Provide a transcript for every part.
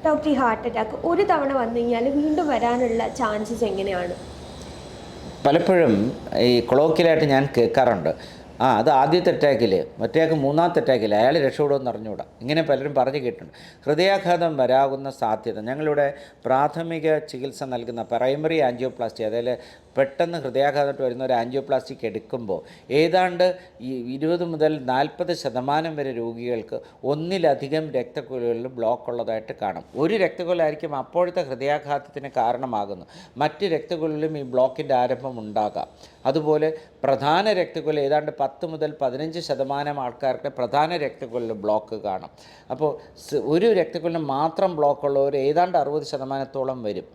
Doctor ഈ heart attack ഒരു തവണ വന്നു കഴിഞ്ഞാൽ വീണ്ടും വരാനുള്ള ചാൻസസ് എങ്ങനെയാണ്? പലപ്പോഴും ഈ കൊളോക്കിയലായിട്ട് ഞാൻ കേൾക്കാറുണ്ട്, അത് ആദ്യത്തെ അറ്റാക്കിൽ, മറ്റേയാൾക്ക് മൂന്നാമത്തെ അറ്റാക്കിൽ അയാൾ രക്ഷപ്പെടുമെന്ന് അറിഞ്ഞുകൂടാ. ഇങ്ങനെ പലരും പറഞ്ഞു കേട്ടിട്ടുണ്ട്. ഹൃദയാഘാതം വരാവുന്ന സാധ്യത, ഞങ്ങളിവിടെ പ്രാഥമിക ചികിത്സ നൽകുന്ന പ്രൈമറി ആൻജിയോപ്ലാസ്റ്റി, അതായത് പെട്ടെന്ന് ഹൃദയാഘാതമായിട്ട് വരുന്ന ഒരു ആൻജിയോപ്ലാസ്റ്റിക്ക് എടുക്കുമ്പോൾ ഏതാണ്ട് 20 മുതൽ 40% വരെ രോഗികൾക്ക് ഒന്നിലധികം രക്തക്കുഴലുകളിൽ ബ്ലോക്ക് ഉള്ളതായിട്ട് കാണും. ഒരു രക്തക്കുഴലായിരിക്കും അപ്പോഴത്തെ ഹൃദയാഘാതത്തിന് കാരണമാകുന്നു. മറ്റ് രക്തക്കുഴലിലും ഈ ബ്ലോക്കിൻ്റെ ആരംഭം ഉണ്ടാകാം. അതുപോലെ പ്രധാന രക്തക്കുഴൽ ഏതാണ്ട് 10 മുതൽ 15% ആൾക്കാർക്ക് പ്രധാന രക്തക്കുഴലിൽ ബ്ലോക്ക് കാണും. അപ്പോൾ ഒരു രക്തക്കുഴലിന് മാത്രം ബ്ലോക്കുള്ളവർ ഏതാണ്ട് 60%-ഓളം വരും.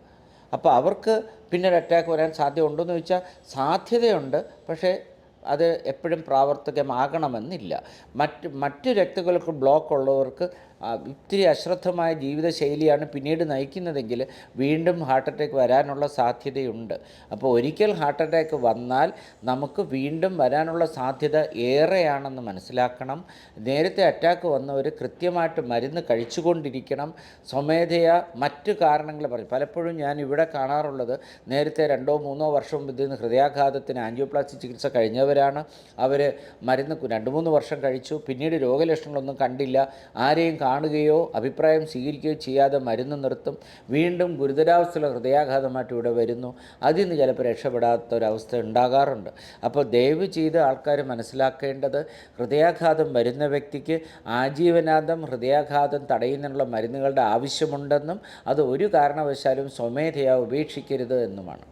അപ്പോൾ അവർക്ക് പിന്നെ ഒരു അറ്റാക്ക് വരാൻ സാധ്യത ഉണ്ടോയെന്ന് ചോദിച്ചാൽ സാധ്യതയുണ്ട്, പക്ഷേ അത് എപ്പോഴും പ്രാവർത്തികമാകണമെന്നില്ല. മറ്റ് രക്തക്കുഴലുകൾക്ക് ബ്ലോക്ക് ഉള്ളവർക്ക് ഇത്തിരി അശ്രദ്ധമായ ജീവിതശൈലിയാണ് പിന്നീട് നയിക്കുന്നതെങ്കിൽ വീണ്ടും ഹാർട്ട് അറ്റാക്ക് വരാനുള്ള സാധ്യതയുണ്ട്. അപ്പോൾ ഒരിക്കൽ ഹാർട്ട് അറ്റാക്ക് വന്നാൽ നമുക്ക് വീണ്ടും വരാനുള്ള സാധ്യത ഏറെയാണെന്ന് മനസ്സിലാക്കണം. നേരത്തെ അറ്റാക്ക് വന്നവർ കൃത്യമായിട്ട് മരുന്ന് കഴിച്ചുകൊണ്ടിരിക്കണം. സ്വമേധയാ മറ്റു കാരണങ്ങൾ പറയും. പലപ്പോഴും ഞാൻ ഇവിടെ കാണാറുള്ളത്, നേരത്തെ 2-3 വർഷം മുമ്പ് ഇതിന് ഹൃദയാഘാതത്തിന് ആൻജിയോപ്ലാസ്റ്റി ചികിത്സ കഴിഞ്ഞവരാണ്. അവർ മരുന്ന് 2-3 വർഷം കഴിച്ചു, പിന്നീട് രോഗലക്ഷണങ്ങളൊന്നും കണ്ടില്ല, ആരെയും കാണുകയോ അഭിപ്രായം സ്വീകരിക്കുകയോ ചെയ്യാതെ മരുന്ന് നിർത്തും, വീണ്ടും ഗുരുതരാവസ്ഥയുള്ള ഹൃദയാഘാതമായിട്ട് ഇവിടെ വരുന്നു. അതിൽ നിന്ന് ചിലപ്പോൾ രക്ഷപ്പെടാത്തൊരവസ്ഥ ഉണ്ടാകാറുണ്ട്. അപ്പോൾ ദയവ് ചെയ്ത് ആൾക്കാർ മനസ്സിലാക്കേണ്ടത്, ഹൃദയാഘാതം വരുന്ന വ്യക്തിക്ക് ആജീവനാന്തം ഹൃദയാഘാതം തടയുന്നതിനുള്ള മരുന്നുകളുടെ ആവശ്യമുണ്ടെന്നും അത് ഒരു കാരണവശാലും സ്വമേധയാ ഉപേക്ഷിക്കരുത് എന്നുമാണ്.